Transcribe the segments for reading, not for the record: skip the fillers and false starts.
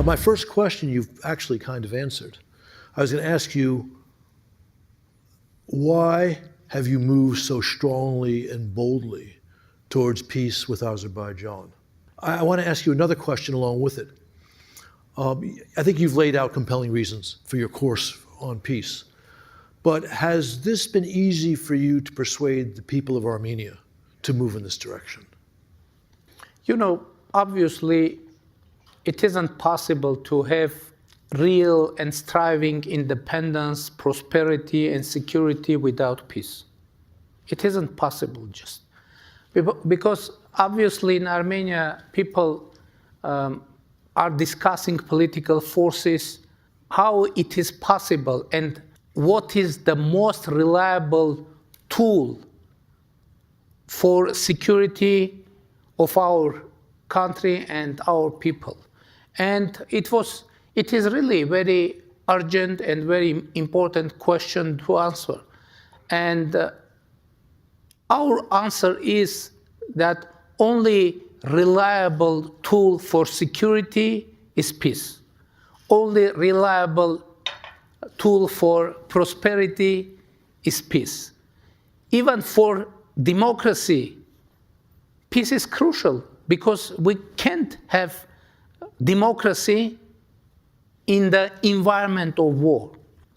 My first question you've actually kind of answered. I was going to ask you, why have you moved so strongly and boldly towards peace with Azerbaijan? I want to ask you another question along with it. I think you've laid out compelling reasons for your course on peace, but has this been easy for you to persuade the people of Armenia to move in this direction? You know, obviously, it isn't possible to have real and striving independence, prosperity, and security without peace. It isn't possible just. Because obviously in Armenia, people are discussing political forces, how it is possible, and what is the most reliable tool for security of our country and our people. And it is really very urgent and very important question to answer. And our answer is that only reliable tool for security is peace. Only reliable tool for prosperity is peace. Even for democracy, peace is crucial because we can't have democracy in the environment of war.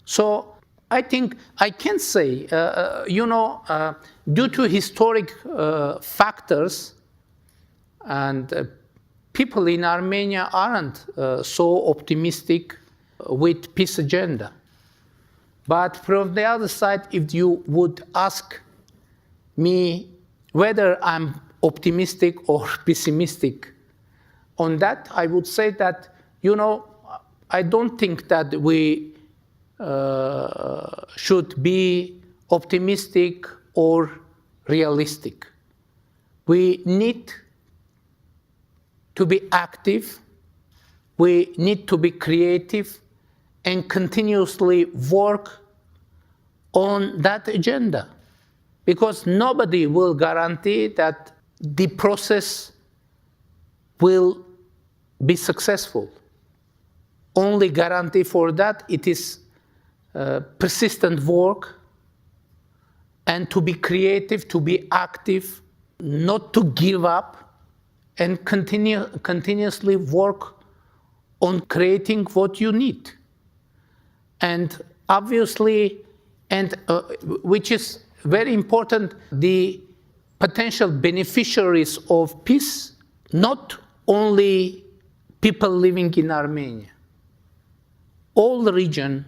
So I think I can say, due to historic factors, and people in Armenia aren't so optimistic with peace agenda. But from the other side, if you would ask me whether I'm optimistic or pessimistic on that, I would say that, I don't think that we should be optimistic or realistic. We need to be active, we need to be creative, and continuously work on that agenda. Because nobody will guarantee that the process will be successful. Only guarantee for that, it is persistent work and to be creative, to be active, not to give up, and continuously work on creating what you need. And obviously, which is very important, the potential beneficiaries of peace, not only people living in Armenia, all the region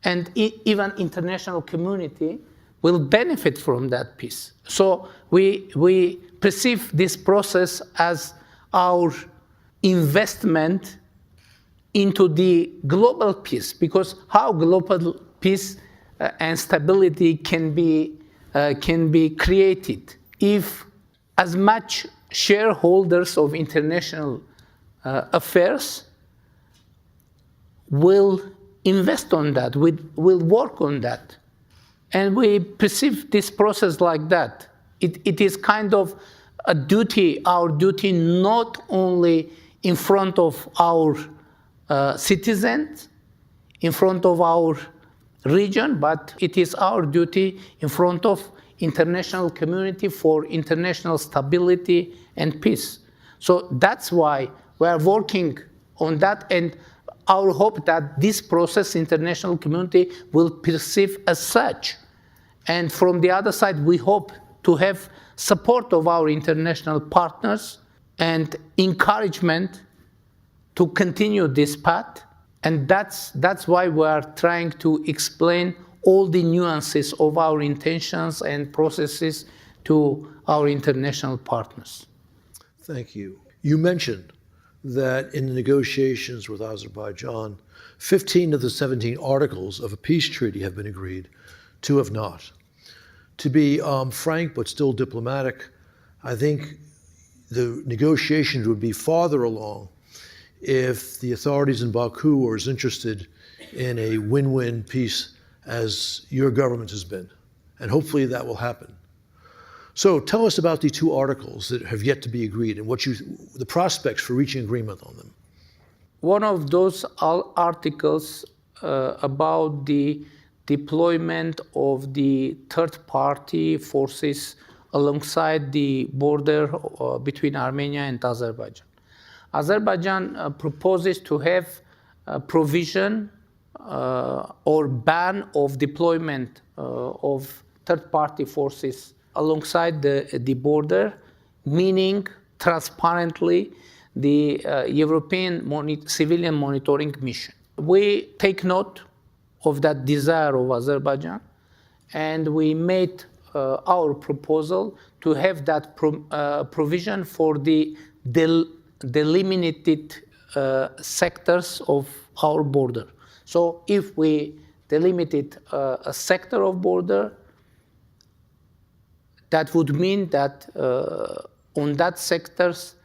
and even international community will benefit from that peace. So we perceive this process as our investment into the global peace, because how global peace and stability can be created if as much shareholders of international affairs will invest on that, will work on that. And we perceive this process like that. It is kind of a duty, our duty, not only in front of our citizens, in front of our region, but it is our duty in front of international community for international stability and peace. So that's why we are working on that, and our hope that this process, international community will perceive as such. And from the other side, we hope to have support of our international partners and encouragement to continue this path. And that's why we are trying to explain all the nuances of our intentions and processes to our international partners. Thank you. You mentioned that in the negotiations with Azerbaijan, 15 of the 17 articles of a peace treaty have been agreed, 2 have not. To be frank but still diplomatic, I think the negotiations would be farther along if the authorities in Baku were as interested in a win-win peace as your government has been. And hopefully that will happen. So tell us about the 2 articles that have yet to be agreed and the prospects for reaching agreement on them. one of those articles about the deployment of the third-party forces alongside the border between Armenia and Azerbaijan. Azerbaijan proposes to have a provision or ban of deployment of third-party forces alongside the border, meaning transparently the European civilian monitoring mission. We take note of that desire of Azerbaijan, and we made our proposal to have that provision for the delimited sectors of our border. So if we delimited a sector of border, that would mean that on that sectors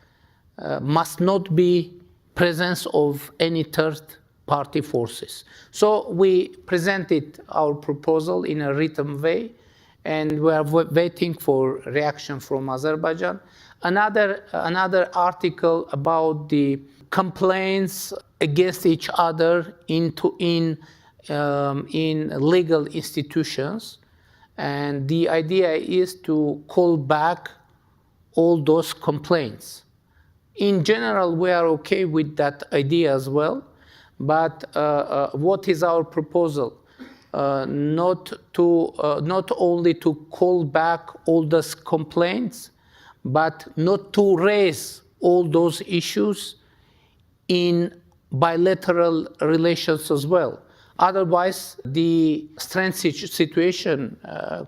must not be presence of any third-party forces. So we presented our proposal in a written way, and we are waiting for reaction from Azerbaijan. Another article about the complaints against each other in legal institutions, and the idea is to call back all those complaints. In general, we are okay with that idea as well, but what is our proposal? Not only to call back all those complaints, but not to raise all those issues in bilateral relations as well. Otherwise, the strange situation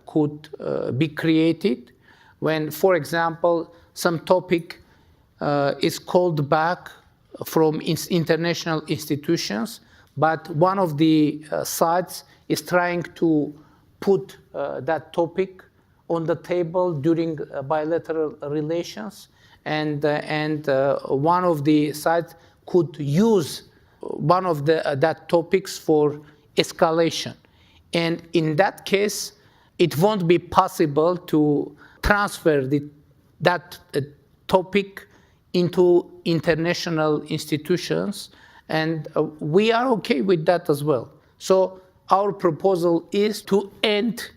could be created when, for example, some topic is called back from international institutions, but one of the sides is trying to put that topic on the table during bilateral relations, and one of the sides could use one of that topics for escalation. And in that case, it won't be possible to transfer that topic into international institutions, and we are okay with that as well. So our proposal is to end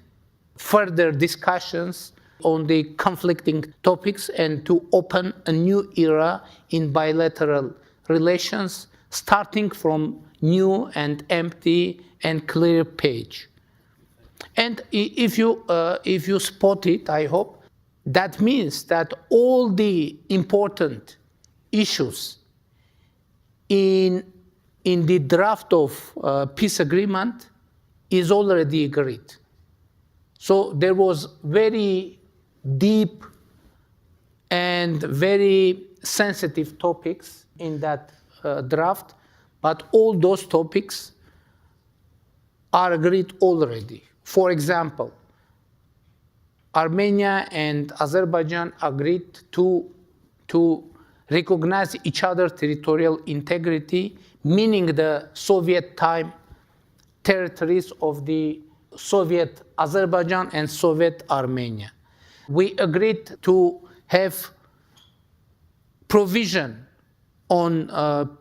further discussions on the conflicting topics and to open a new era in bilateral relations, starting from new and empty and clear page. And if you spot it, I hope, that means that all the important issues in the draft of peace agreement is already agreed. So there was very deep and very sensitive topics in that draft, but all those topics are agreed already. For example, Armenia and Azerbaijan agreed to recognize each other's territorial integrity, meaning the Soviet time territories of the Soviet Azerbaijan and Soviet Armenia. We agreed to have provision on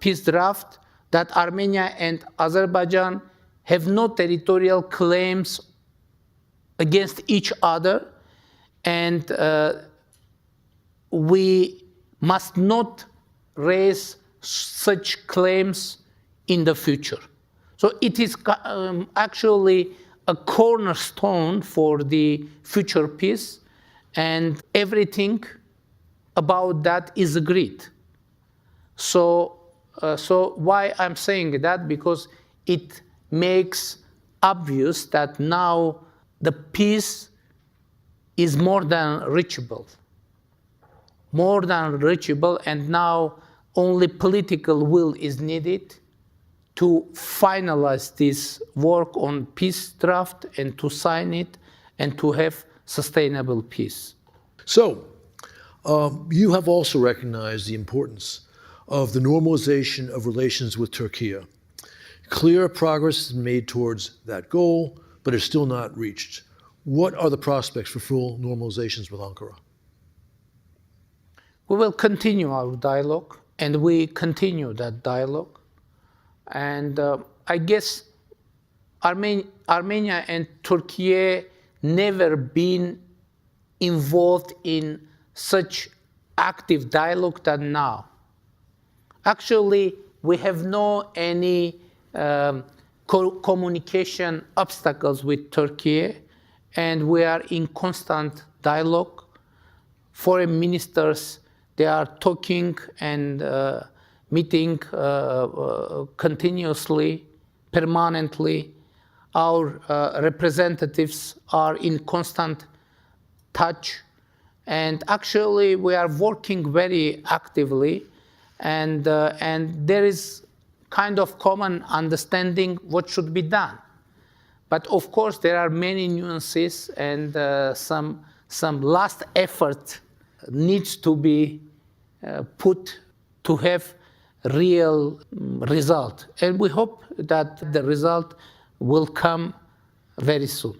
peace draft that Armenia and Azerbaijan have no territorial claims against each other, and we must not raise such claims in the future. So it is actually a cornerstone for the future peace, and everything about that is agreed. So why I'm saying that? Because it makes obvious that now the peace is more than reachable, and now only political will is needed to finalize this work on peace draft and to sign it and to have sustainable peace. So, you have also recognized the importance of the normalization of relations with Turkey. Clear progress is made towards that goal, but is still not reached. What are the prospects for full normalizations with Ankara? We will continue our dialogue and we continue that dialogue. And I guess Armenia and Turkey never been involved in such active dialogue than now. Actually, we have no any communication obstacles with Turkey, and we are in constant dialogue. Foreign ministers, they are talking and meeting continuously, permanently. Our representatives are in constant touch, and actually we are working very actively, and there is kind of common understanding what should be done. But of course there are many nuances, and some last effort needs to be put to have real result. And we hope that the result will come very soon.